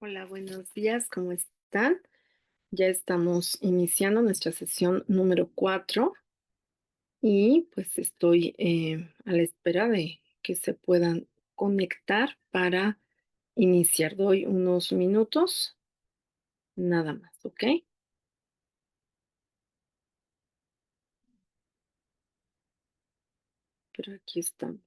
Hola, buenos días, ¿cómo están? Ya estamos iniciando nuestra sesión número 4 y pues estoy a la espera de que se puedan conectar para iniciar. Doy unos minutos, nada más, ¿ok? Pero aquí estamos.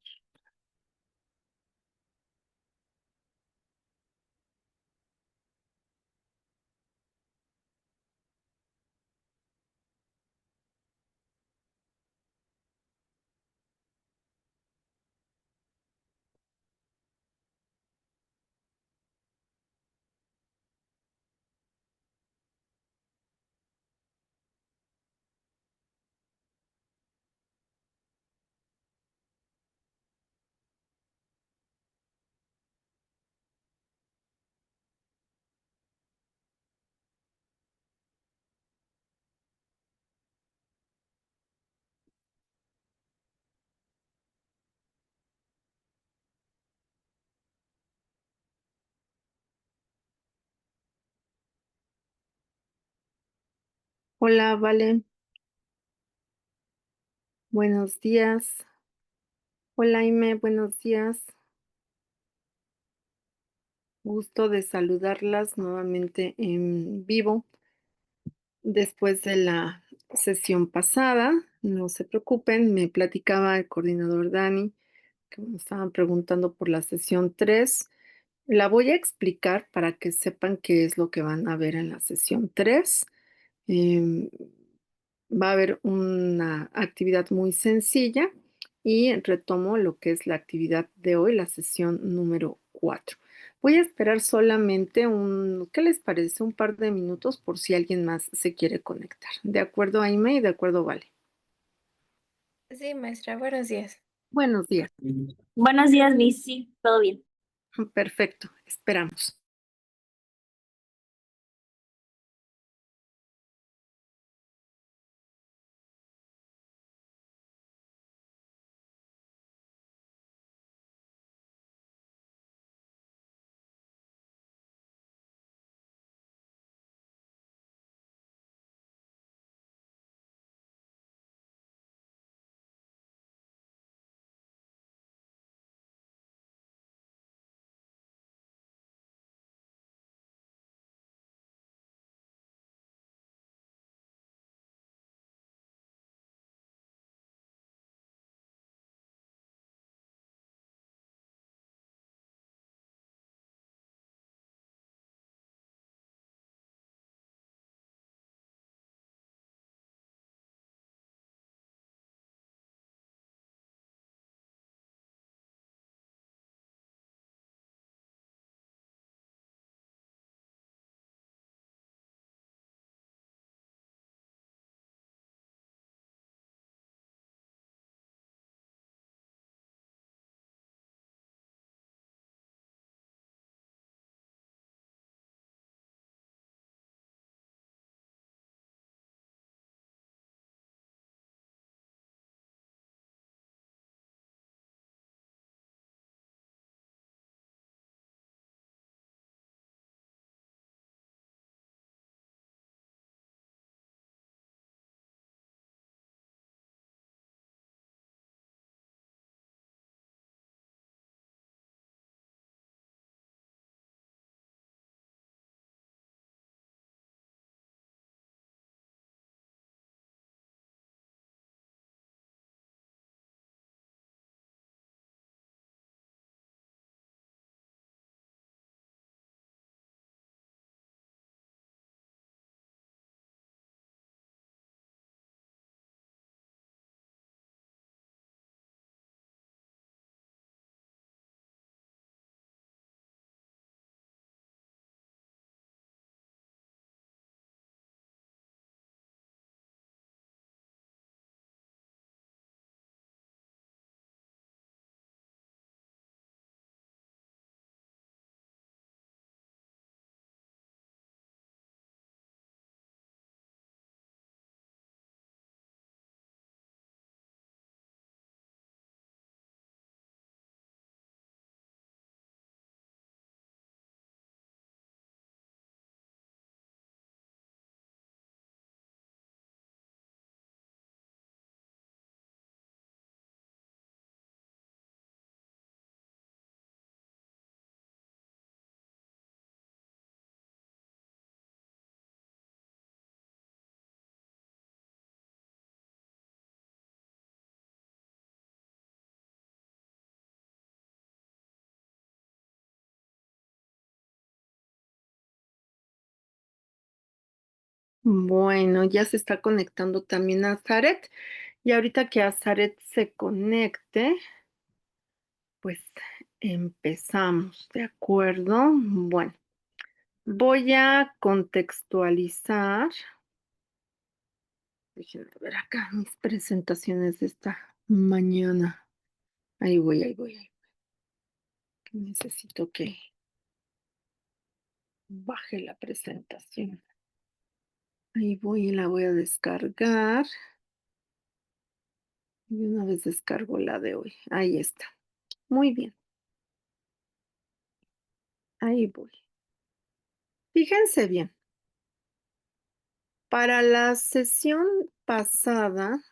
Hola, Vale, buenos días. Hola, Ime, buenos días. Gusto de saludarlas nuevamente en vivo. Después de la sesión pasada, no se preocupen, me platicaba el coordinador Dani, que me estaban preguntando por la sesión 3. La voy a explicar para que sepan qué es lo que van a ver en la sesión 3. Em, Va a haber una actividad muy sencilla y retomo lo que es la actividad de hoy, la sesión número 4. Voy a esperar solamente ¿qué les parece? Un par de minutos por si alguien más se quiere conectar. De acuerdo, Aime, y de acuerdo, Vale. Sí, maestra, buenos días. Buenos días. Buenos días, Miss. Sí, todo bien. Perfecto, esperamos. Bueno, ya se está conectando también Azaret. Y ahorita que Azaret se conecte, pues empezamos, ¿de acuerdo? Bueno, voy a contextualizar. Déjenme ver acá mis presentaciones de esta mañana. Ahí voy, ahí voy, ahí voy. Necesito que baje la presentación. Ahí voy y la voy a descargar. Y una vez descargo la de hoy. Ahí está. Muy bien. Ahí voy. Fíjense bien. Para la sesión pasada,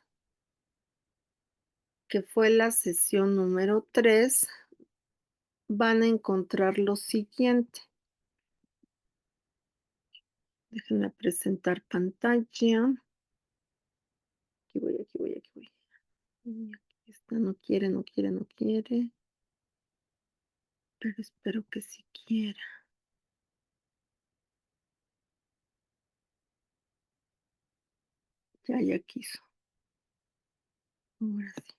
que fue la sesión número 3, van a encontrar lo siguiente. Déjenme presentar pantalla. Aquí voy, aquí voy, aquí voy. Y aquí está, no quiere, no quiere, no quiere. Pero espero que sí quiera. Ya quiso. Ahora sí.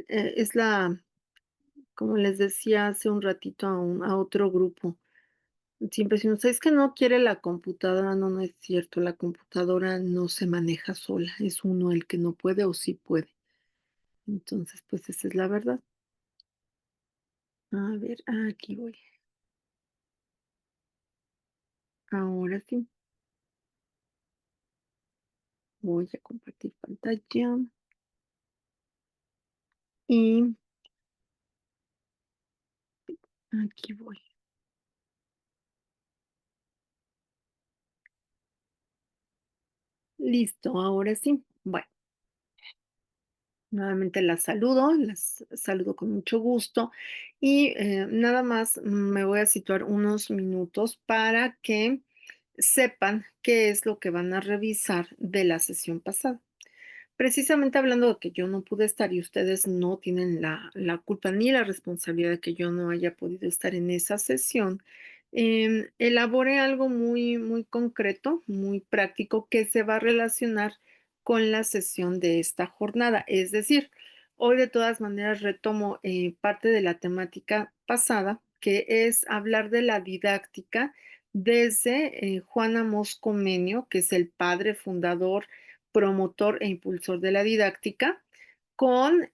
Es la, como les decía hace un ratito a otro grupo, siempre decimos: "Es que no quiere la computadora". No, no es cierto, la computadora no se maneja sola, es uno el que no puede o sí puede. Entonces, pues esa es la verdad. A ver, aquí voy. Ahora sí, voy a compartir pantalla y aquí voy. Listo, ahora sí. Bueno, nuevamente las saludo con mucho gusto y, nada más me voy a situar unos minutos para que sepan qué es lo que van a revisar de la sesión pasada. Precisamente hablando de que yo no pude estar y ustedes no tienen la culpa ni la responsabilidad de que yo no haya podido estar en esa sesión, elaboré algo muy, muy concreto, muy práctico, que se va a relacionar con la sesión de esta jornada. Es decir, hoy de todas maneras retomo parte de la temática pasada, que es hablar de la didáctica desde Juan Amos Comenio, que es el padre fundador, promotor e impulsor de la didáctica, con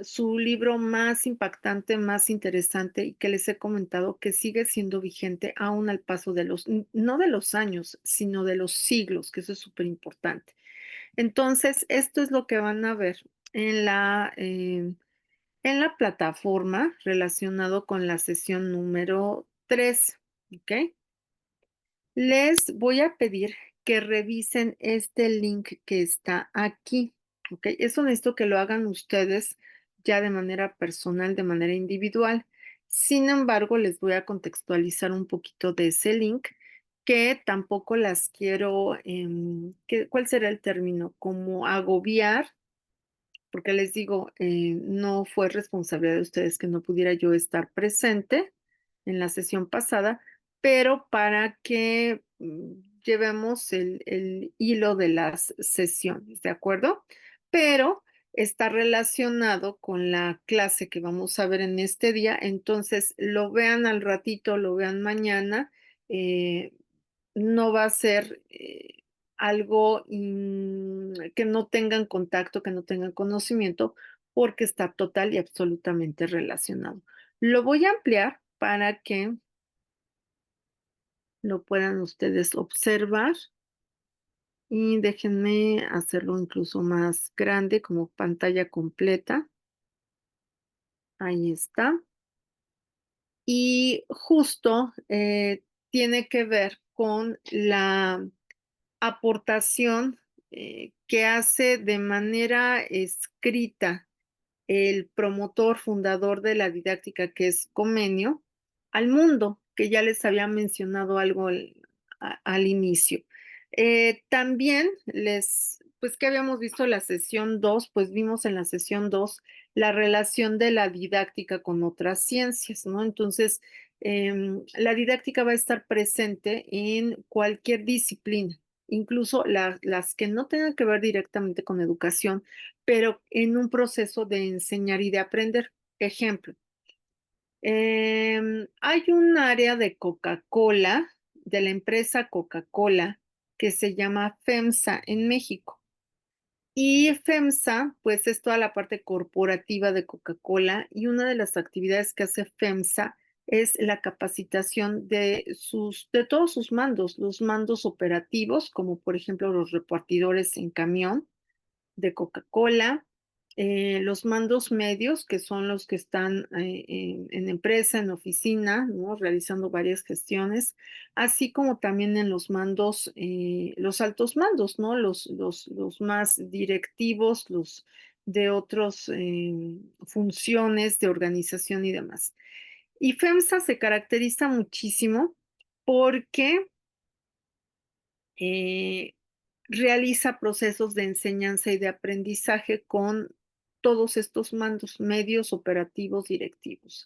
su libro más impactante, más interesante y que les he comentado que sigue siendo vigente aún al paso de no de los años, sino de los siglos, que eso es súper importante. Entonces, esto es lo que van a ver en en la plataforma relacionado con la sesión número 3, ¿ok? Les voy a pedir que revisen este link que está aquí, ¿ok? Eso necesito que lo hagan ustedes ya de manera personal, de manera individual. Sin embargo, les voy a contextualizar un poquito de ese link, que tampoco las quiero, ¿cuál será el término? Como agobiar, porque les digo, no fue responsabilidad de ustedes que no pudiera yo estar presente en la sesión pasada, pero para que llevemos el hilo de las sesiones, ¿de acuerdo? Pero está relacionado con la clase que vamos a ver en este día, entonces lo vean al ratito, lo vean mañana, eh, no va a ser algo que no tengan contacto, que no tengan conocimiento, porque está total y absolutamente relacionado. Lo voy a ampliar para que lo puedan ustedes observar y déjenme hacerlo incluso más grande, como pantalla completa. Ahí está. Y justo tiene que ver con la aportación que hace de manera escrita el promotor, fundador de la didáctica, que es Comenio, al mundo, que ya les había mencionado algo al inicio. También pues que habíamos visto la sesión 2, pues vimos en la sesión 2 la relación de la didáctica con otras ciencias, ¿no? Entonces, La didáctica va a estar presente en cualquier disciplina, incluso las que no tengan que ver directamente con educación, pero en un proceso de enseñar y de aprender. Ejemplo, hay un área de Coca-Cola, de la empresa Coca-Cola, que se llama FEMSA en México. Y FEMSA, pues, es toda la parte corporativa de Coca-Cola, y una de las actividades que hace FEMSA es la capacitación de todos sus mandos, los mandos operativos, como por ejemplo los repartidores en camión, de Coca-Cola, los mandos medios, que son los que están en empresa, en oficina, ¿no? Realizando varias gestiones, así como también en los mandos, los altos mandos, ¿no? Los más directivos, los de otras funciones de organización y demás. Y FEMSA se caracteriza muchísimo porque eh, realiza procesos de enseñanza y de aprendizaje con todos estos mandos medios, operativos, directivos.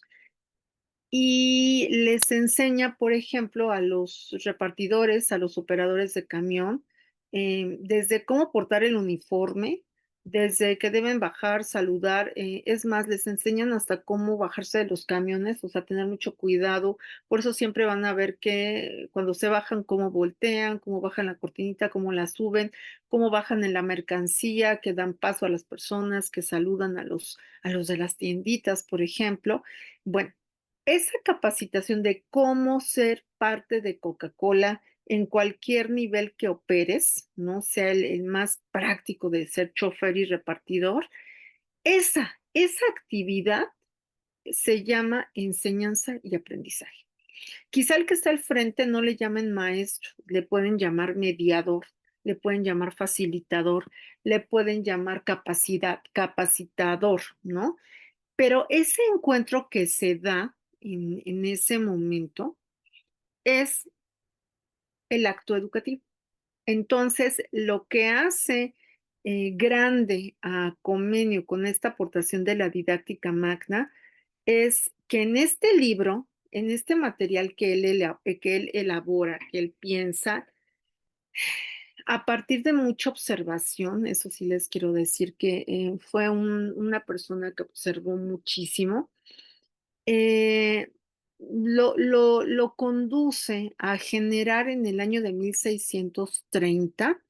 Y les enseña, por ejemplo, a los repartidores, a los operadores de camión, desde cómo portar el uniforme, desde que deben bajar, saludar, es más, les enseñan hasta cómo bajarse de los camiones, o sea, tener mucho cuidado. Por eso siempre van a ver que cuando se bajan, cómo voltean, cómo bajan la cortinita, cómo la suben, cómo bajan en la mercancía, que dan paso a las personas, que saludan a los de las tienditas, por ejemplo. Bueno, esa capacitación de cómo ser parte de Coca-Cola en cualquier nivel que operes, ¿no? Sea el más práctico de ser chofer y repartidor, esa actividad se llama enseñanza y aprendizaje. Quizá el que está al frente no le llamen maestro, le pueden llamar mediador, le pueden llamar facilitador, le pueden llamar capacitador, ¿no? Pero ese encuentro que se da en ese momento es el acto educativo. Entonces, lo que hace grande a Comenio con esta aportación de la didáctica magna es que en este libro, en este material que él elabora, que él piensa, a partir de mucha observación, eso sí les quiero decir que fue una persona que observó muchísimo. eh, lo conduce a generar en el año de 1630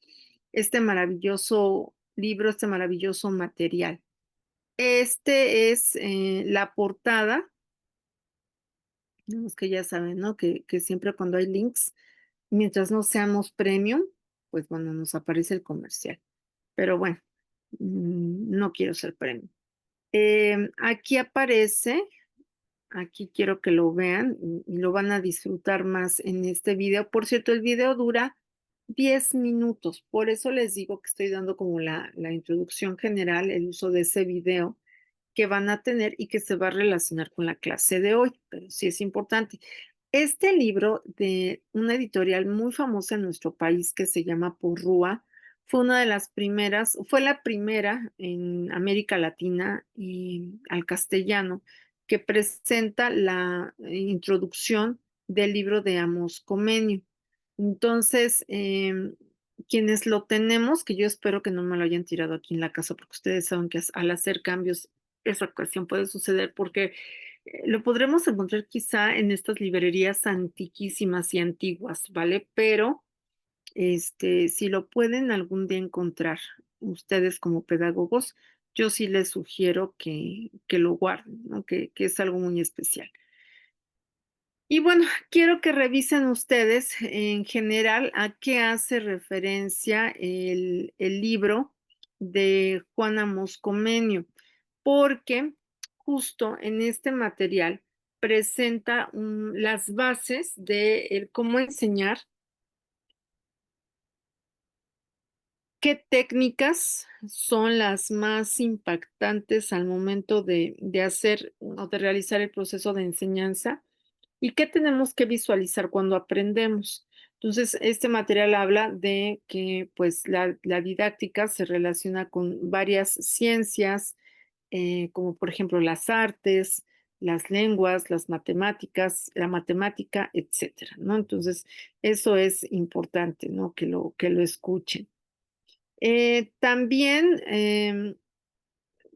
este maravilloso libro, este maravilloso material. Este es la portada, es que ya saben, ¿no? Que siempre cuando hay links, mientras no seamos premium, pues bueno, nos aparece el comercial. Pero bueno, no quiero ser premium. Aquí aparece. Aquí quiero que lo vean y lo van a disfrutar más en este video. Por cierto, el video dura 10 minutos, por eso les digo que estoy dando como la introducción general, el uso de ese video que van a tener y que se va a relacionar con la clase de hoy, pero sí es importante. Este libro de una editorial muy famosa en nuestro país que se llama Porrúa, fue una de las primeras, fue la primera en América Latina y al castellano que presenta la introducción del libro de Amos Comenio. Entonces, quienes lo tenemos, que yo espero que no me lo hayan tirado aquí en la casa, porque ustedes saben que al hacer cambios, esa ocasión puede suceder, porque lo podremos encontrar quizá en estas librerías antiquísimas y antiguas, ¿vale? Pero si lo pueden algún día encontrar ustedes como pedagogos, yo sí les sugiero que lo guarden, ¿no? Que es algo muy especial. Y bueno, quiero que revisen ustedes en general a qué hace referencia el libro de Juana Moscomenio, porque justo en este material presenta las bases de cómo enseñar, qué técnicas son las más impactantes al momento de hacer o de realizar el proceso de enseñanza y qué tenemos que visualizar cuando aprendemos. Entonces, este material habla de que pues la didáctica se relaciona con varias ciencias, como por ejemplo las artes, las lenguas, las matemáticas, la matemática, etcétera, ¿no? Entonces, eso es importante, ¿no? Que lo escuchen. También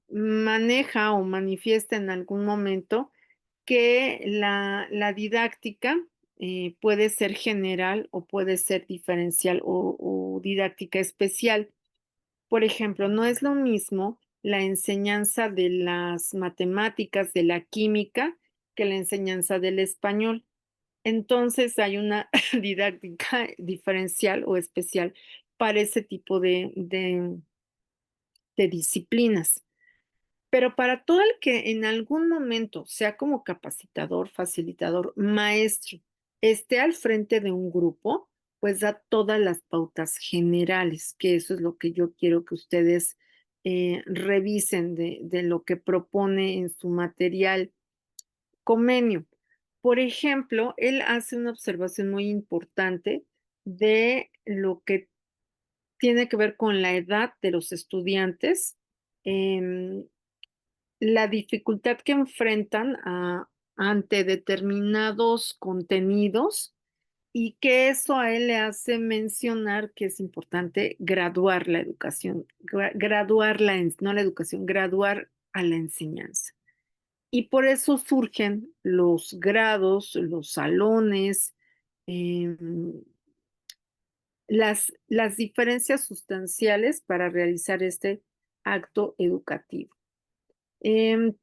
maneja o manifiesta en algún momento que la didáctica puede ser general o puede ser diferencial o didáctica especial. Por ejemplo, no es lo mismo la enseñanza de las matemáticas, de la química, que la enseñanza del español. Entonces, hay una didáctica diferencial o especial para ese tipo de disciplinas. Pero para todo el que en algún momento sea como capacitador, facilitador, maestro, esté al frente de un grupo, pues da todas las pautas generales, que eso es lo que yo quiero que ustedes revisen de lo que propone en su material Comenio. Por ejemplo, él hace una observación muy importante de lo que tiene que ver con la edad de los estudiantes, em, la dificultad que enfrentan ante determinados contenidos y que eso a él le hace mencionar que es importante graduar la educación, graduar no la educación, graduar a la enseñanza. Y por eso surgen los grados, los salones, em, las diferencias sustanciales para realizar este acto educativo.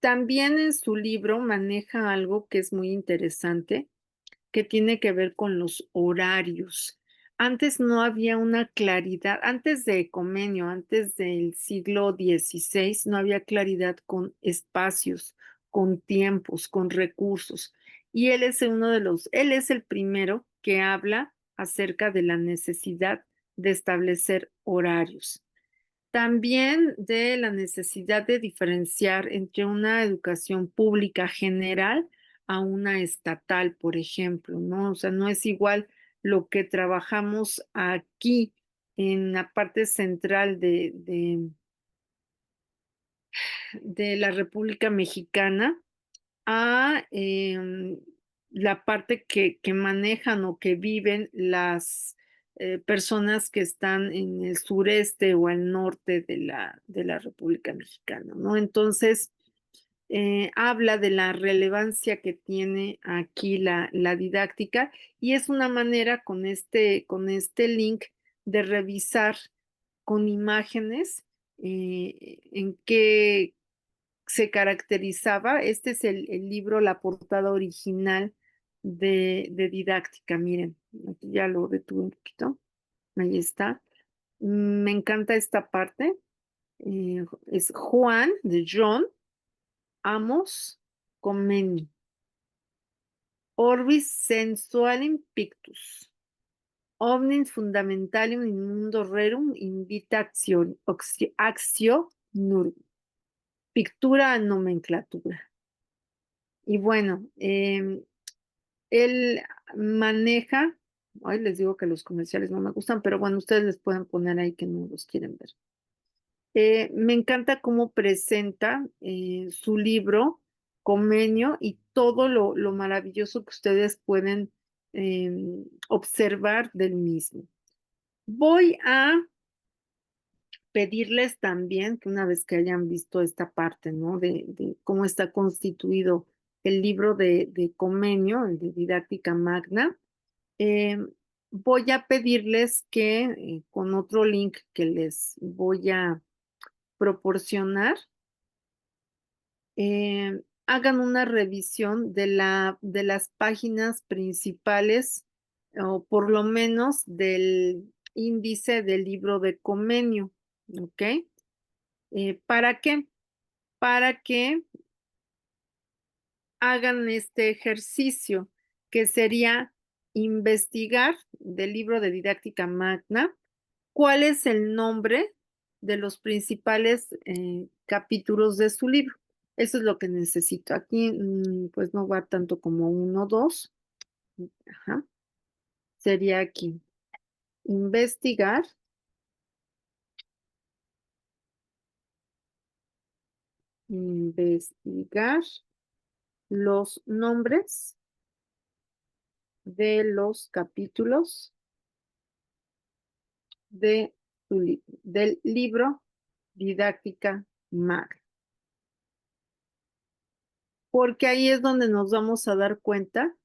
También en su libro maneja algo que es muy interesante, que tiene que ver con los horarios. Antes no había una claridad, antes de Comenio, antes del siglo XVI, no había claridad con espacios, con tiempos, con recursos. Y él es el primero que habla acerca de la necesidad de establecer horarios. También de la necesidad de diferenciar entre una educación pública general a una estatal, por ejemplo, ¿no? O sea, no es igual lo que trabajamos aquí en la parte central de la República Mexicana a la parte que manejan o que viven las personas que están en el sureste o al norte de la República Mexicana, ¿no? Entonces, habla de la relevancia que tiene aquí la didáctica y es una manera con este link de revisar con imágenes en qué se caracterizaba. Este es el libro, la portada original de didáctica. Miren, aquí ya lo detuve un poquito. Ahí está. Me encanta esta parte. Es Juan de John Amos Comeni. Orbis sensualim pictus. Omnis fundamentalium in mundo rerum invita actio nurum. Pictura a nomenclatura. Y bueno, él maneja, hoy les digo que los comerciales no me gustan, pero bueno, ustedes les pueden poner ahí que no los quieren ver. Me encanta cómo presenta su libro, Comenio, y todo lo maravilloso que ustedes pueden observar del mismo. Voy a pedirles también que una vez que hayan visto esta parte, ¿no? De cómo está constituido el libro de Comenio, el de Didáctica Magna, eh, voy a pedirles que con otro link que les voy a proporcionar, hagan una revisión de las páginas principales o por lo menos del índice del libro de Comenio, ¿ok? ¿Para qué? Para que hagan este ejercicio que sería investigar del libro de Didáctica Magna cuál es el nombre de los principales capítulos de su libro. Eso es lo que necesito. Aquí, pues no va tanto como uno, dos. Ajá. Sería aquí. Investigar. Investigar los nombres de los capítulos del libro Didáctica Magna. Porque ahí es donde nos vamos a dar cuenta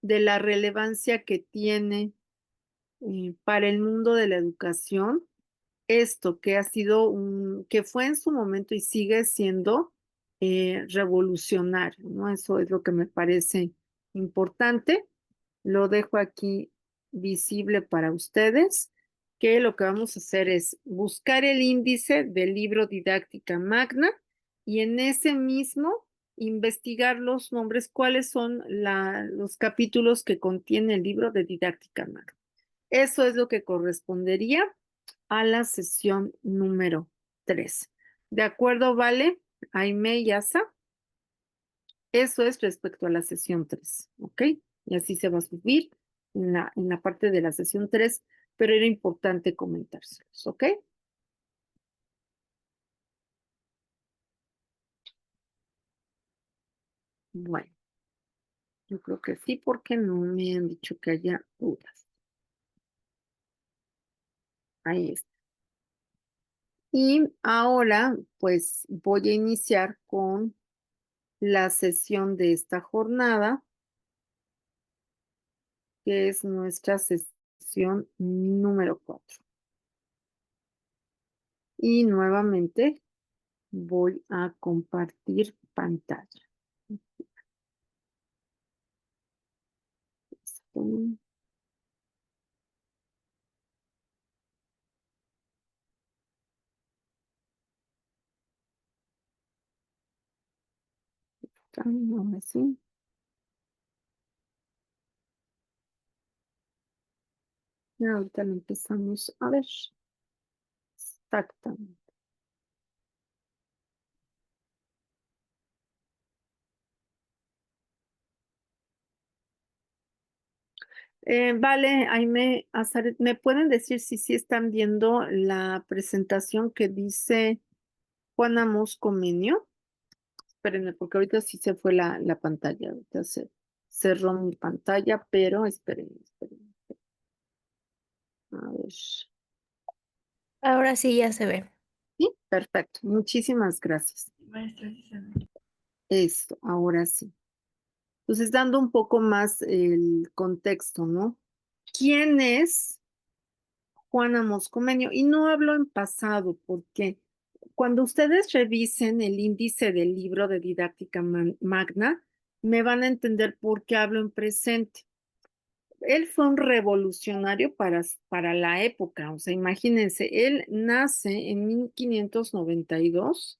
de la relevancia que tiene para el mundo de la educación esto que ha sido que fue en su momento y sigue siendo revolucionario, ¿no? Eso es lo que me parece importante. Lo dejo aquí visible para ustedes, que lo que vamos a hacer es buscar el índice del libro Didáctica Magna y en ese mismo investigar los nombres, cuáles son los capítulos que contiene el libro de Didáctica Magna. Eso es lo que correspondería a la sesión número 3. ¿De acuerdo, Vale? Aime y Asa. Eso es respecto a la sesión 3, ¿ok? Y así se va a subir en la parte de la sesión 3, pero era importante comentárselos, ¿ok? Bueno, yo creo que sí, porque no me han dicho que haya dudas. Ahí está. Y ahora, pues voy a iniciar con la sesión de esta jornada, que es nuestra sesión número 4. Y nuevamente voy a compartir pantalla. Ahora sí. Y ahorita lo empezamos a ver. Exactamente. Vale, Aime, Azaret, ¿me pueden decir si sí están viendo la presentación que dice Juana Moscomenio? Espérenme, porque ahorita sí se fue la pantalla. Ahorita se cerró mi pantalla, pero espérenme. A ver. Ahora sí ya se ve. Sí, perfecto. Muchísimas gracias. Maestra, sí se ve. Esto, ahora sí. Entonces, dando un poco más el contexto, ¿no? ¿Quién es Juana Moscomenio? Y no hablo en pasado, porque cuando ustedes revisen el índice del libro de Didáctica Magna, me van a entender por qué hablo en presente. Él fue un revolucionario para la época, o sea, imagínense, él nace en 1592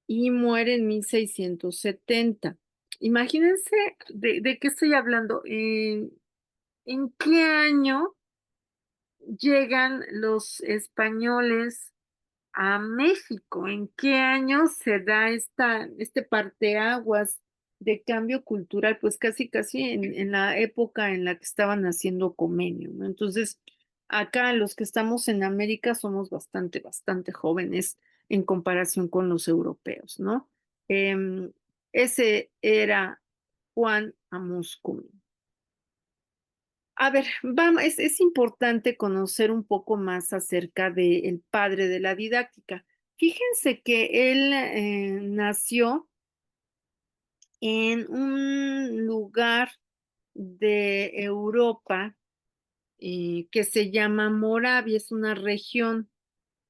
y muere en 1670. Imagínense de qué estoy hablando. ¿En qué año llegan los españoles a México? ¿En qué año se da este parteaguas de cambio cultural? Pues casi en la época en la que estaban haciendo Comenio, ¿no? Entonces, acá los que estamos en América somos bastante jóvenes en comparación con los europeos, ¿no? Em, ese era Juan Amoscomi. A ver, vamos, es importante conocer un poco más acerca del padre de la didáctica. Fíjense que él nació en un lugar de Europa que se llama Moravia, es una región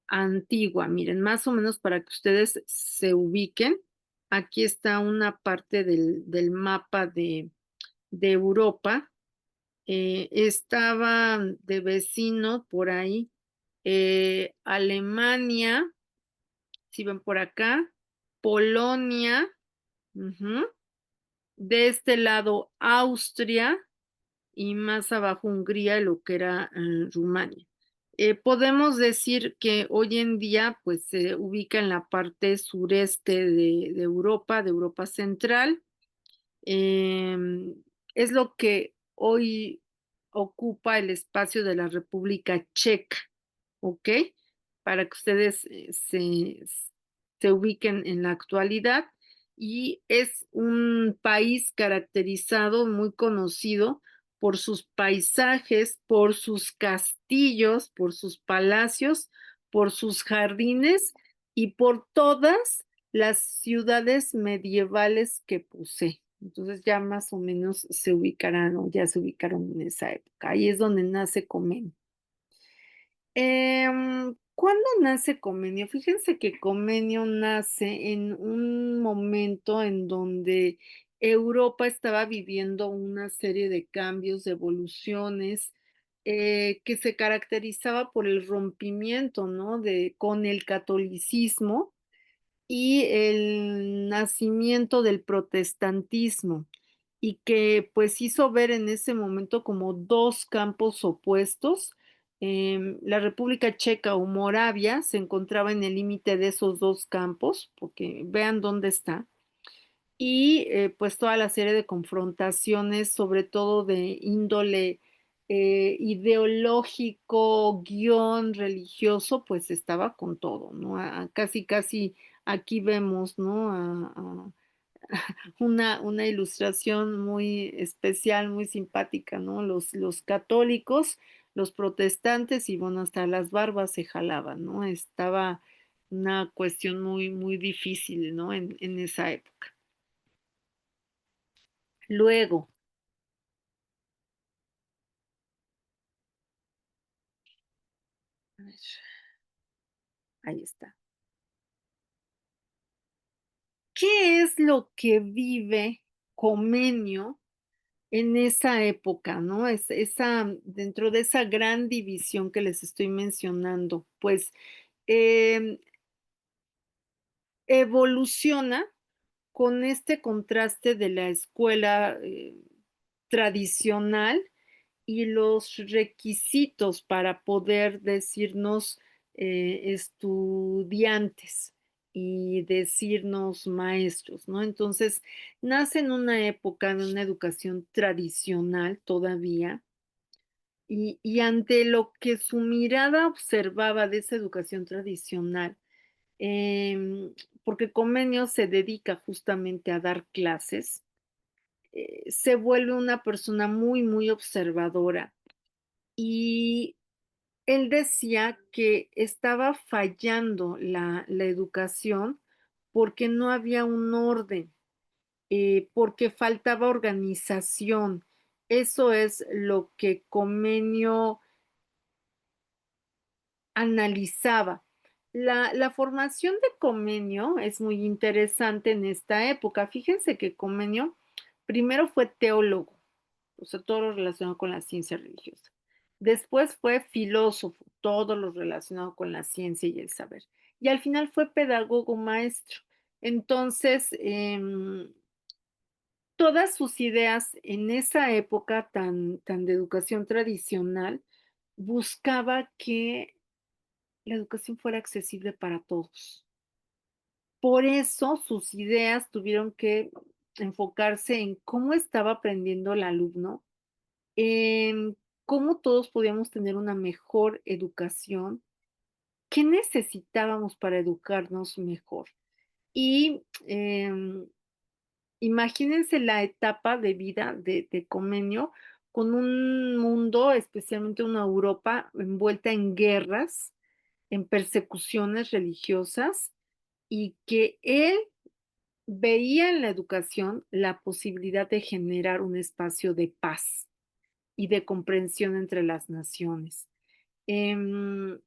antigua. Miren, más o menos para que ustedes se ubiquen, aquí está una parte del mapa de Europa. Estaba de vecino por ahí Alemania, si ven por acá, Polonia, ujú, de este lado Austria y más abajo Hungría, lo que era Rumania. Podemos decir que hoy en día pues se ubica en la parte sureste de Europa Central. Es lo que hoy ocupa el espacio de la República Checa, ¿ok? Para que ustedes se ubiquen en la actualidad. y es un país caracterizado, muy conocido por sus paisajes, por sus castillos, por sus palacios, por sus jardines y por todas las ciudades medievales que posee. Entonces ya más o menos se ubicarán o ya se ubicaron en esa época. Ahí es donde nace Comenio. ¿Cuándo nace Comenio? Fíjense que Comenio nace en un momento en donde Europa estaba viviendo una serie de cambios, de evoluciones, que se caracterizaba por el rompimiento, ¿no? Con el catolicismo y el nacimiento del protestantismo, y que pues hizo ver en ese momento como dos campos opuestos. La República Checa o Moravia se encontraba en el límite de esos dos campos, porque vean dónde está, y pues toda la serie de confrontaciones, sobre todo de índole ideológico, guión religioso, pues estaba con todo, ¿no? Casi, casi aquí vemos, ¿no? Una ilustración muy especial, muy simpática, ¿no? Los católicos, los protestantes y bueno, hasta las barbas se jalaban, ¿no? Estaba una cuestión muy, muy difícil, ¿no? En esa época. Luego, a ver, ahí está. ¿Qué es lo que vive Comenio en esa época, no? Dentro de esa gran división que les estoy mencionando, pues em, evoluciona con este contraste de la escuela tradicional y los requisitos para poder decirnos estudiantes y decirnos maestros, ¿no? Entonces, nace en una época de una educación tradicional todavía y ante lo que su mirada observaba de esa educación tradicional, em, porque Comenio se dedica justamente a dar clases, se vuelve una persona muy, muy observadora y él decía que estaba fallando la educación porque no había un orden, porque faltaba organización. Eso es lo que Comenio analizaba. La formación de Comenio es muy interesante en esta época. Fíjense que Comenio primero fue teólogo, o sea, todo lo relacionado con la ciencia religiosa. Después fue filósofo, todo lo relacionado con la ciencia y el saber. Y al final fue pedagogo maestro. Entonces, todas sus ideas en esa época tan de educación tradicional buscaba que la educación fuera accesible para todos. Por eso sus ideas tuvieron que enfocarse en cómo estaba aprendiendo el alumno, en cómo todos podíamos tener una mejor educación, qué necesitábamos para educarnos mejor. Y imagínense la etapa de vida de Comenio con un mundo, especialmente una Europa envuelta en guerras, en persecuciones religiosas, y que él veía en la educación la posibilidad de generar un espacio de paz y de comprensión entre las naciones. Em,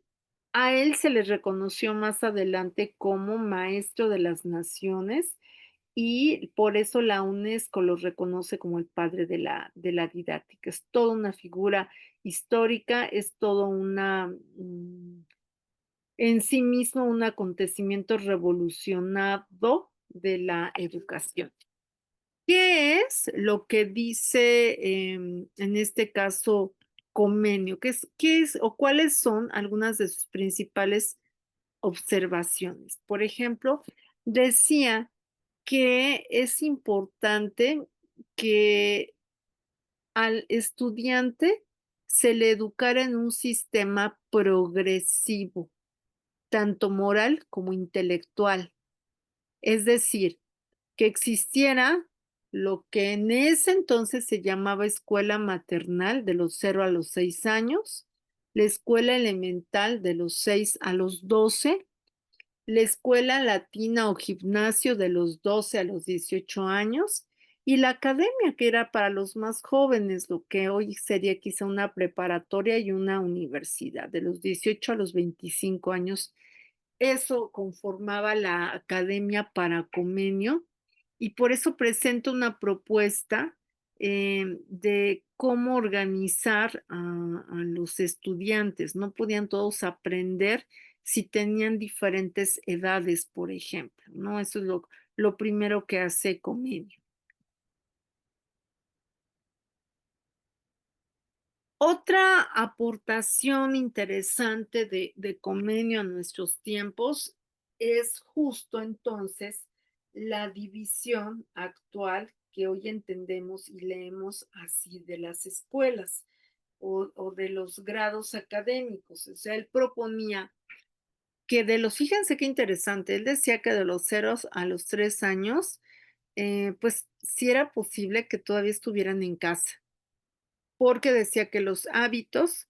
a él se le reconoció más adelante como maestro de las naciones y por eso la UNESCO lo reconoce como el padre de la didáctica. Es toda una figura histórica, es todo en sí mismo un acontecimiento revolucionado de la educación. ¿Qué es lo que dice en este caso Comenio? Qué es o cuáles son algunas de sus principales observaciones? Por ejemplo, decía que es importante que al estudiante se le educara en un sistema progresivo, tanto moral como intelectual. Es decir, que existiera lo que en ese entonces se llamaba escuela maternal de los 0 a los 6 años, la escuela elemental de los 6 a los 12, la escuela latina o gimnasio de los 12 a los 18 años y la academia, que era para los más jóvenes, lo que hoy sería quizá una preparatoria y una universidad, de los 18 a los 25 años. Eso conformaba la Academia Paracomenio y por eso presento una propuesta, de cómo organizar a los estudiantes. No podían todos aprender si tenían diferentes edades, por ejemplo, ¿no? Eso es lo primero que hace Comenio. Otra aportación interesante de Comenio a nuestros tiempos es justo entonces la división actual que hoy entendemos y leemos así de las escuelas o de los grados académicos. O sea, él proponía que fíjense qué interesante, él decía que de los 0 a los 3 años, pues sí era posible que todavía estuvieran en casa porque decía que los hábitos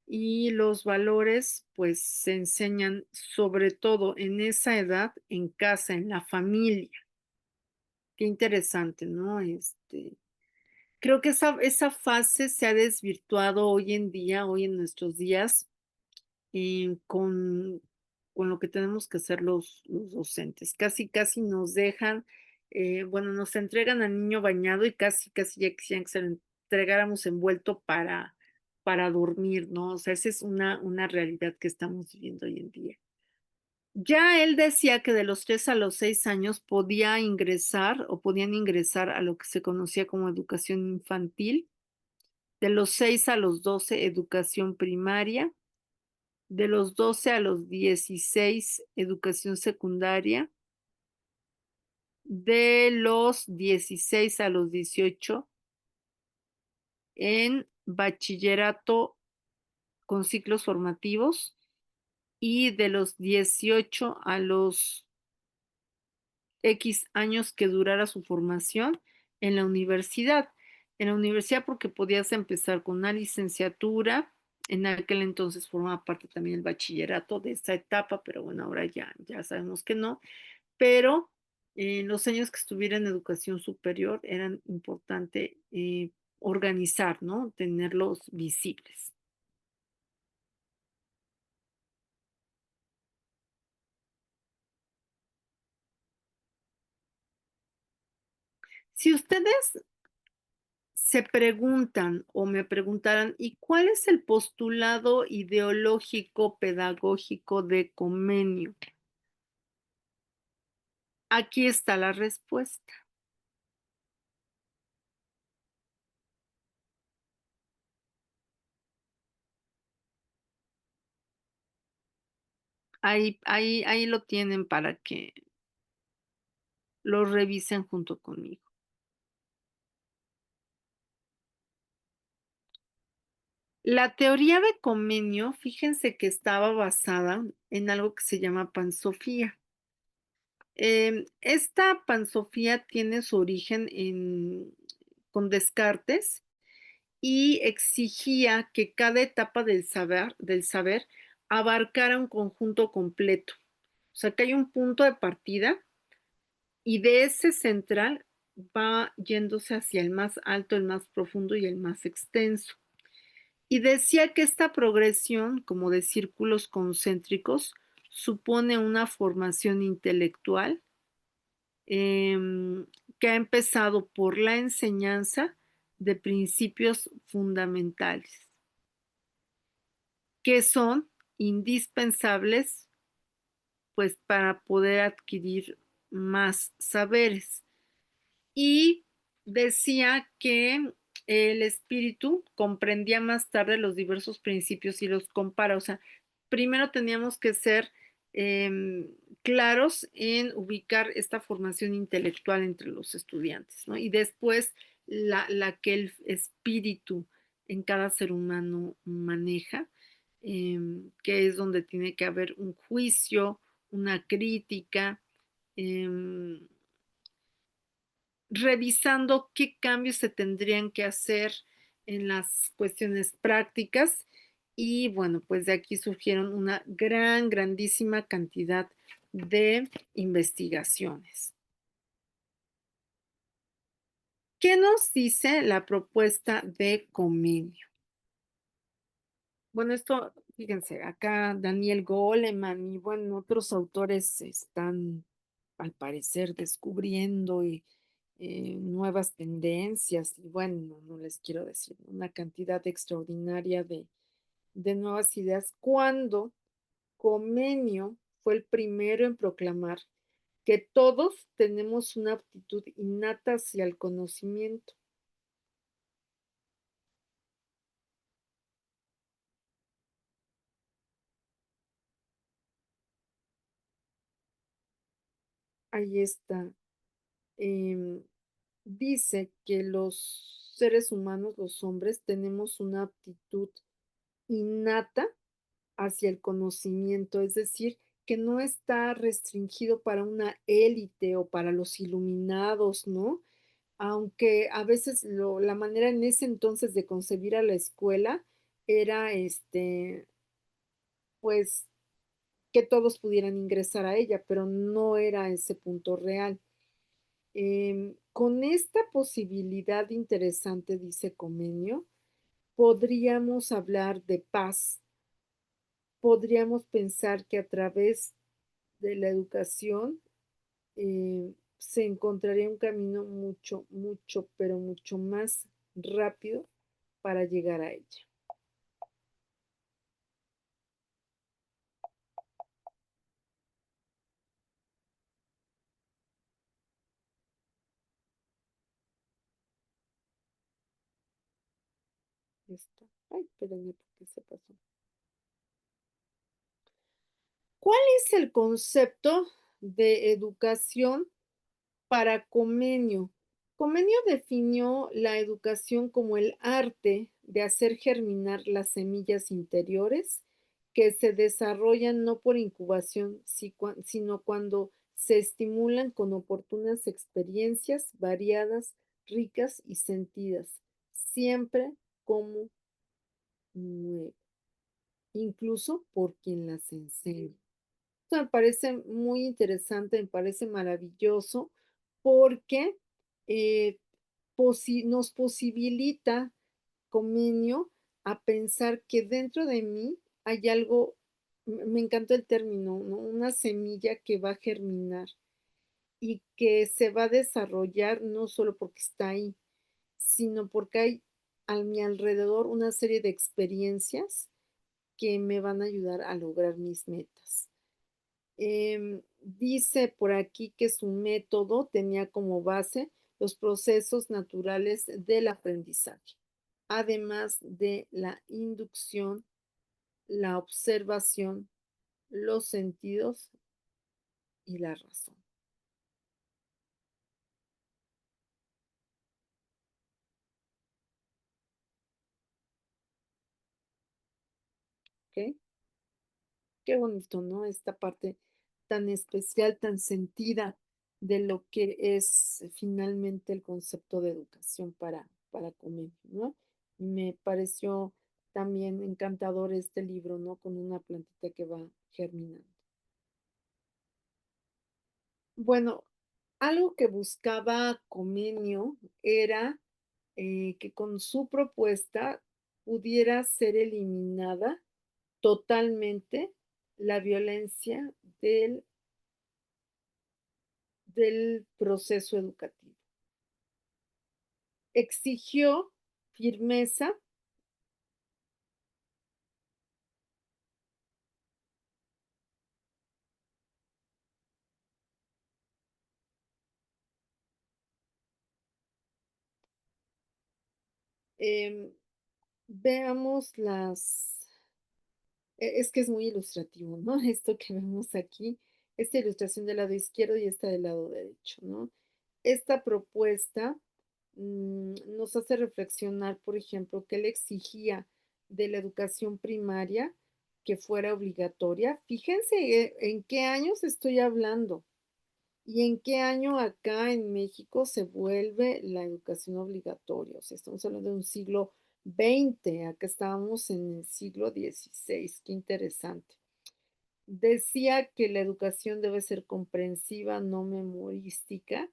y los valores, pues, se enseñan, sobre todo en esa edad, en casa, en la familia. Qué interesante, ¿no? Creo que esa fase se ha desvirtuado hoy en día, hoy en nuestros días, con lo que tenemos que hacer los docentes. Casi, casi nos dejan, bueno, nos entregan al niño bañado y casi, casi ya quisieran que se lo entregáramos envuelto para dormir, ¿no? O sea, esa es una realidad que estamos viviendo hoy en día. Ya él decía que de los 3 a los 6 años podía ingresar o podían ingresar a lo que se conocía como educación infantil, de los 6 a los 12 educación primaria, de los 12 a los 16 educación secundaria, de los 16 a los 18 en bachillerato con ciclos formativos y de los 18 a los X años que durara su formación en la universidad. En la universidad porque podías empezar con una licenciatura, en aquel entonces formaba parte también el bachillerato de esta etapa, pero bueno, ahora ya sabemos que no. Pero los años que estuviera en educación superior eran importante organizar, ¿no? Tenerlos visibles. Si ustedes se preguntan o me preguntaran, ¿y cuál es el postulado ideológico pedagógico de Comenio? Aquí está la respuesta. Ahí lo tienen para que lo revisen junto conmigo. La teoría de Comenio, fíjense que estaba basada en algo que se llama pansofía. Esta pansofía tiene su origen con Descartes y exigía que cada etapa del saber abarcara un conjunto completo. O sea, que hay un punto de partida y de ese central va yéndose hacia el más alto, el más profundo y el más extenso. Y decía que esta progresión, como de círculos concéntricos, supone una formación intelectual que ha empezado por la enseñanza de principios fundamentales, que son indispensables pues para poder adquirir más saberes. Y decía que el espíritu comprendía más tarde los diversos principios y los compara. O sea, primero teníamos que ser claros en ubicar esta formación intelectual entre los estudiantes, ¿no? Y después la que el espíritu en cada ser humano maneja, que es donde tiene que haber un juicio, una crítica, revisando qué cambios se tendrían que hacer en las cuestiones prácticas y bueno, pues de aquí surgieron una grandísima cantidad de investigaciones. ¿Qué nos dice la propuesta de Comenio? Bueno, esto, fíjense, acá Daniel Goleman y bueno, otros autores están al parecer descubriendo nuevas tendencias y bueno, no les quiero decir, una cantidad extraordinaria de nuevas ideas, cuando Comenio fue el primero en proclamar que todos tenemos una aptitud innata hacia el conocimiento. Ahí está. em, Dice que los seres humanos, los hombres, tenemos una aptitud innata hacia el conocimiento, es decir, que no está restringido para una élite o para los iluminados, ¿no? Aunque a veces la manera en ese entonces de concebir a la escuela era, pues, que todos pudieran ingresar a ella, pero no era ese punto real. Con esta posibilidad interesante, dice Comenio, podríamos hablar de paz, podríamos pensar que a través de la educación se encontraría un camino pero mucho más rápido para llegar a ella. Esto. Ay, espérenme, ¿por qué se pasó? ¿Cuál es el concepto de educación para Comenio? Comenio definió la educación como el arte de hacer germinar las semillas interiores que se desarrollan no por incubación, sino cuando se estimulan con oportunas experiencias variadas, ricas y sentidas, siempre como nuevo, incluso por quien las enseña. Esto me parece muy interesante, me parece maravilloso porque eh, nos posibilita, Comenio, a pensar que dentro de mí hay algo, me encantó el término, ¿no? Una semilla que va a germinar y que se va a desarrollar no solo porque está ahí, sino porque hay a mi alrededor una serie de experiencias que me van a ayudar a lograr mis metas. Dice por aquí que su método tenía como base los procesos naturales del aprendizaje, además de la inducción, la observación, los sentidos y la razón. ¿Ok? Qué bonito, ¿no? Esta parte tan especial, tan sentida de lo que es finalmente el concepto de educación para comer, ¿no? Me pareció también encantador este libro, ¿no? Con una plantita que va germinando. Bueno, algo que buscaba Comenio era que con su propuesta pudiera ser eliminada totalmente la violencia del proceso educativo. Exigió firmeza, em, veamos es que es muy ilustrativo, ¿no? Esto que vemos aquí, esta ilustración del lado izquierdo y esta del lado derecho, ¿no? Esta propuesta nos hace reflexionar, por ejemplo, que él exigía de la educación primaria que fuera obligatoria. Fíjense en qué años estoy hablando. ¿Y en qué año acá en México se vuelve la educación obligatoria? O sea, estamos hablando de un siglo XX, acá estábamos en el siglo XVI, qué interesante. Decía que la educación debe ser comprensiva, no memorística.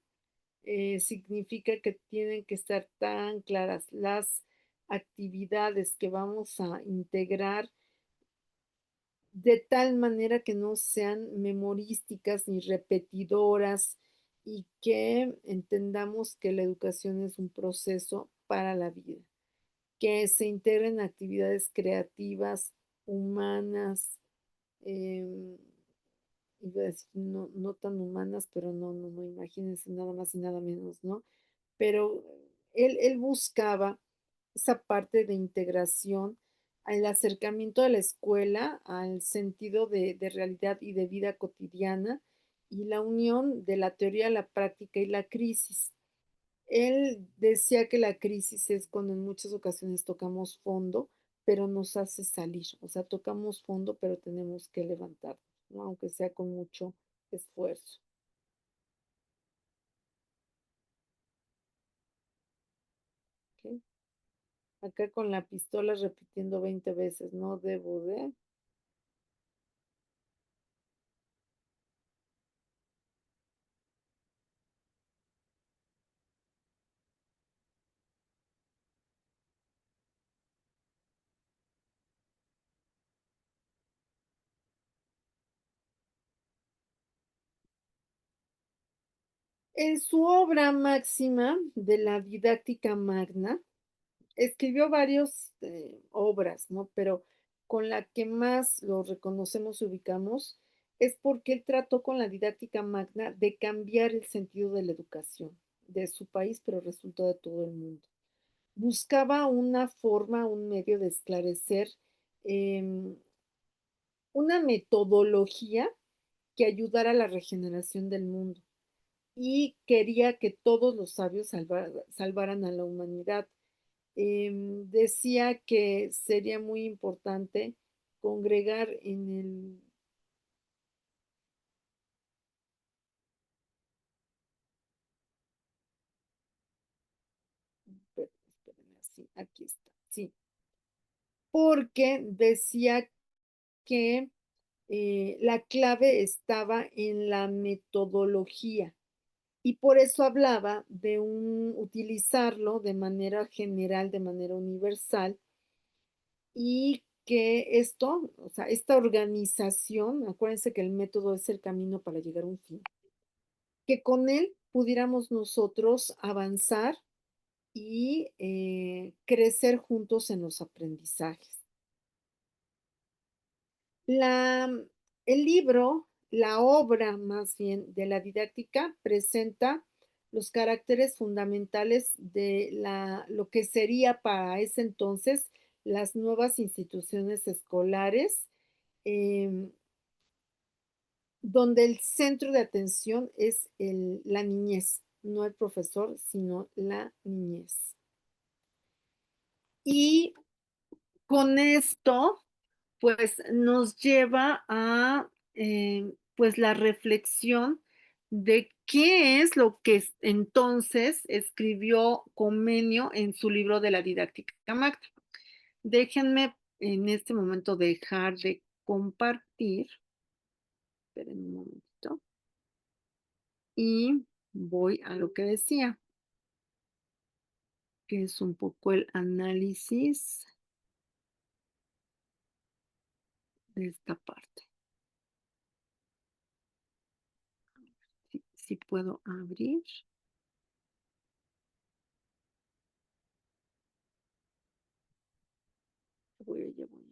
Significa que tienen que estar tan claras las actividades que vamos a integrar de tal manera que no sean memorísticas ni repetidoras y que entendamos que la educación es un proceso para la vida, que se integren actividades creativas, humanas, em, iba a decir no tan humanas, pero no, imagínense nada más y nada menos, ¿no? Pero él buscaba esa parte de integración, el acercamiento de la escuela al sentido de realidad y de vida cotidiana y la unión de la teoría, la práctica y la crisis. Él decía que la crisis es cuando en muchas ocasiones tocamos fondo, pero nos hace salir. O sea, tocamos fondo, pero tenemos que levantarnos, ¿no? Aunque sea con mucho esfuerzo. ¿Ok? Acá con la pistola repitiendo 20 veces, no debo de. En su obra máxima de la didáctica magna, escribió varias obras, ¿no? Pero con la que más lo reconocemos y ubicamos es porque él trató con la didáctica magna de cambiar el sentido de la educación de su país, pero resultó de todo el mundo. Buscaba una forma, un medio de esclarecer, em, una metodología que ayudara a la regeneración del mundo y quería que todos los sabios salvaran a la humanidad. Decía que sería muy importante congregar en el... Espérenme, sí, aquí está, sí, porque decía que la clave estaba en la metodología y por eso hablaba de utilizarlo de manera general, de manera universal y que esto, o sea, esta organización, acuérdense que el método es el camino para llegar a un fin, que con él pudiéramos nosotros avanzar y crecer juntos en los aprendizajes. La, el libro, la obra más bien de la didáctica, presenta los caracteres fundamentales de lo que sería para ese entonces las nuevas instituciones escolares, eh, donde el centro de atención es la niñez, no el profesor, sino la niñez. Y con esto pues nos lleva a pues la reflexión de qué es lo que entonces escribió Comenio en su libro de la didáctica magna. Déjenme en este momento dejar de compartir, esperen un momentito, y voy a lo que decía, que es un poco el análisis de esta parte. Si puedo abrir. Voy a llevar.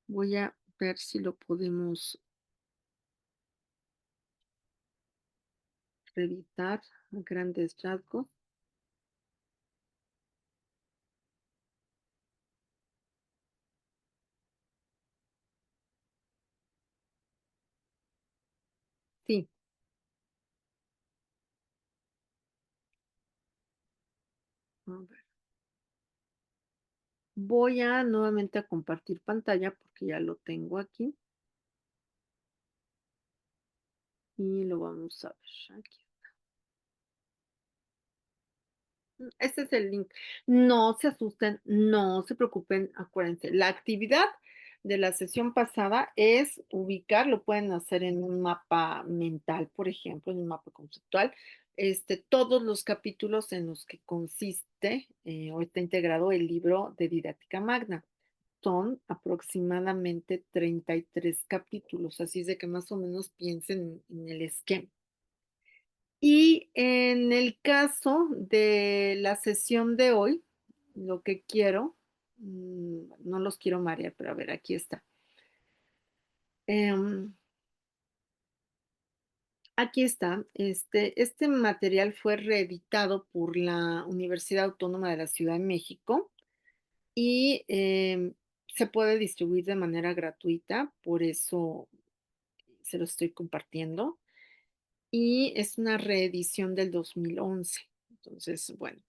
Voy a ver si lo podemos reeditar a grandes rasgos. Sí. A ver. Voy a nuevamente a compartir pantalla porque ya lo tengo aquí y lo vamos a ver aquí. Este es el link. No se asusten, no se preocupen, acuérdense, la actividad de la sesión pasada es ubicar, lo pueden hacer en un mapa mental, por ejemplo, en un mapa conceptual, todos los capítulos en los que consiste o está integrado el libro de didáctica magna. Son aproximadamente 33 capítulos, así es de que más o menos piensen en el esquema. Y en el caso de la sesión de hoy, lo que quiero, no los quiero marear, pero a ver, aquí está. Em, Aquí está. Este material fue reeditado por la Universidad Autónoma de la Ciudad de México y se puede distribuir de manera gratuita, por eso se lo estoy compartiendo. Y es una reedición del 2011. Entonces, bueno.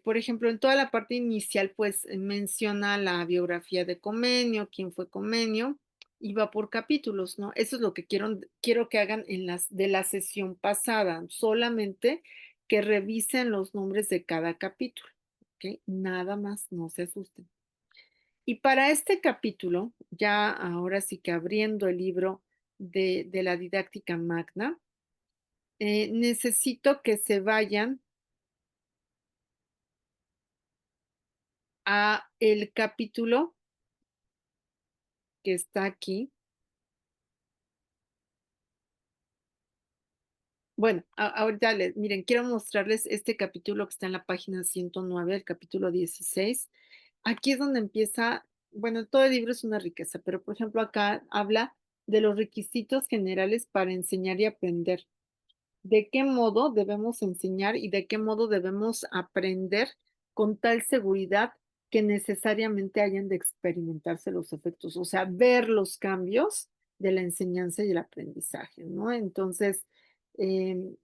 Por ejemplo, en toda la parte inicial, pues menciona la biografía de Comenio, quién fue Comenio, y va por capítulos, ¿no? Eso es lo que quiero que hagan de la sesión pasada, solamente que revisen los nombres de cada capítulo, ¿ok? Nada más, no se asusten. Y para este capítulo, ya ahora sí que abriendo el libro de la didáctica magna, necesito que se vayan a el capítulo que está aquí. Bueno, ahorita miren, quiero mostrarles este capítulo que está en la página 109, el capítulo 16. Aquí es donde empieza, bueno, todo el libro es una riqueza, pero por ejemplo acá habla de los requisitos generales para enseñar y aprender. De qué modo debemos enseñar y de qué modo debemos aprender con tal seguridad que necesariamente hayan de experimentarse los efectos, o sea, ver los cambios de la enseñanza y el aprendizaje, ¿no? Entonces, em,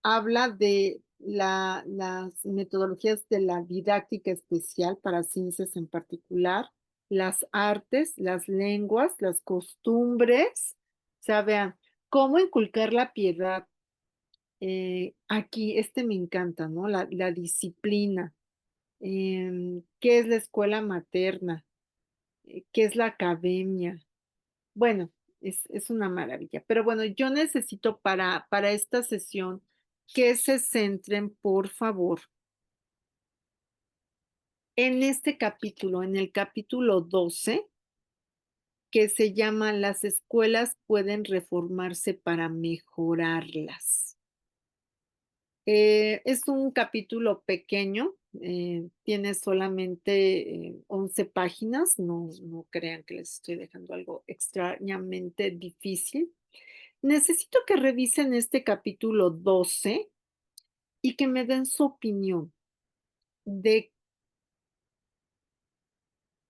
habla de las metodologías de la didáctica especial para ciencias en particular, las artes, las lenguas, las costumbres, o sea, vean, cómo inculcar la piedad, aquí, me encanta, ¿no? La disciplina, qué es la escuela materna, qué es la academia. Bueno, es una maravilla. Pero bueno, yo necesito para esta sesión que se centren, por favor, en este capítulo, en el capítulo 12, que se llama Las escuelas pueden reformarse para mejorarlas. Es un capítulo pequeño, tiene solamente 11 páginas, no crean que les estoy dejando algo extrañamente difícil. Necesito que revisen este capítulo 12 y que me den su opinión de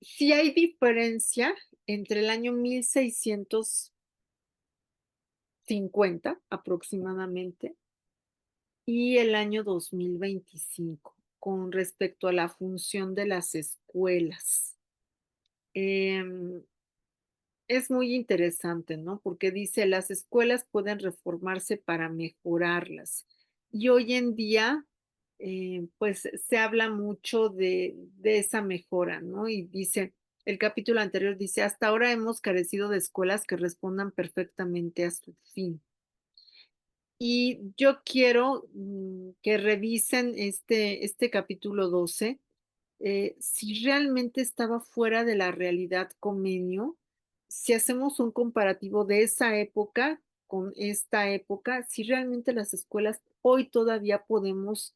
si hay diferencia entre el año 1650 aproximadamente y el año 2025 con respecto a la función de las escuelas. Em, es muy interesante, ¿no? Porque dice, las escuelas pueden reformarse para mejorarlas. Y hoy en día, pues se habla mucho de esa mejora, ¿no? Y dice, el capítulo anterior dice, hasta ahora hemos carecido de escuelas que respondan perfectamente a su fin. Y yo quiero que revisen este capítulo 12, si realmente estaba fuera de la realidad Comenio, si hacemos un comparativo de esa época con esta época, si realmente las escuelas hoy todavía podemos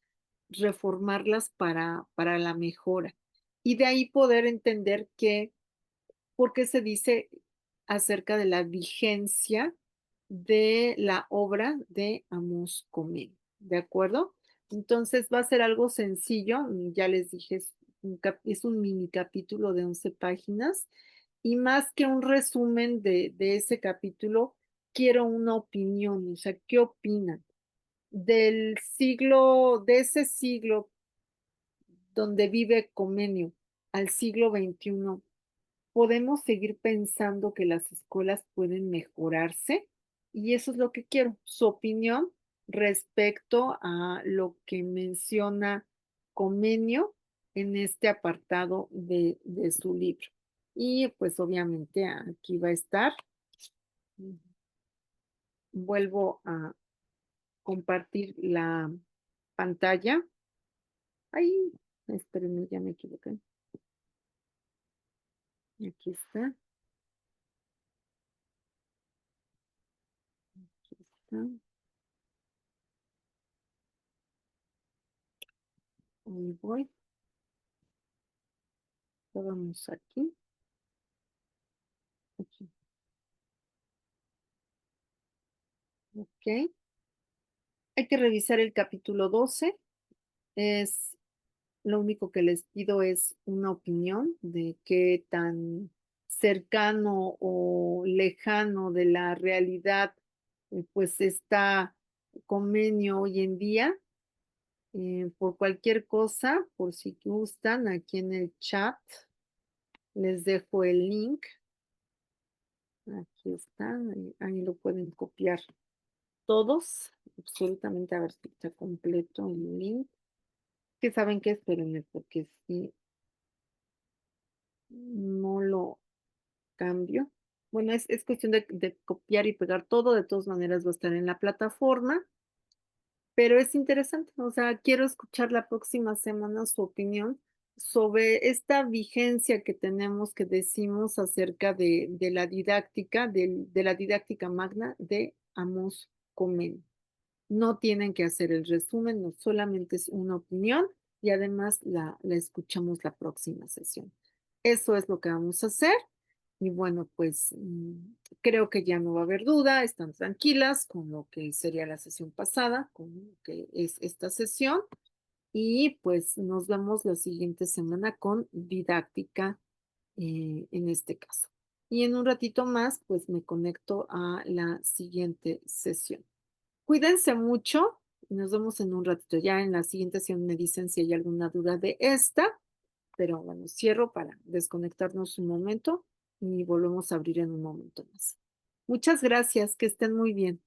reformarlas para la mejora. Y de ahí poder entender por qué se dice acerca de la vigencia de la obra de Amos Comín, ¿de acuerdo? Entonces va a ser algo sencillo, ya les dije, es un mini capítulo de 11 páginas y más que un resumen de ese capítulo, quiero una opinión, o sea, ¿qué opinan? De ese siglo donde vive Comenio al siglo XXI, ¿podemos seguir pensando que las escuelas pueden mejorarse? Y eso es lo que quiero, su opinión respecto a lo que menciona Comenio en este apartado de su libro. Y pues obviamente aquí va a estar. Vuelvo a compartir la pantalla. Ay, espérenme, ya me equivoqué. Aquí está. Aquí está. Ahí voy. Vamos aquí. Aquí. Ok. Hay que revisar el capítulo 12. Es lo único que les pido es una opinión de qué tan cercano o lejano de la realidad pues está Comenio hoy en día. Por cualquier cosa, por si gustan, aquí en el chat les dejo el link. Aquí está, ahí lo pueden copiar todos, absolutamente, a ver si está completo el link. Que saben que espérenme, porque si no lo cambio. Bueno, es cuestión de copiar y pegar todo, de todas maneras va a estar en la plataforma. Pero es interesante, o sea, quiero escuchar la próxima semana su opinión sobre esta vigencia que tenemos, que decimos acerca de la didáctica, de la didáctica magna de Amos Comeni. No tienen que hacer el resumen, no solamente es una opinión y además la escuchamos la próxima sesión. Eso es lo que vamos a hacer. Y bueno, pues creo que ya no va a haber duda, están tranquilas con lo que sería la sesión pasada, con lo que es esta sesión. Y pues nos vemos la siguiente semana con didáctica en este caso. Y en un ratito más, pues me conecto a la siguiente sesión. Cuídense mucho y nos vemos en un ratito. Ya en la siguiente sesión me dicen si hay alguna duda de esta, pero bueno, cierro para desconectarnos un momento y volvemos a abrir en un momento más. Muchas gracias, que estén muy bien.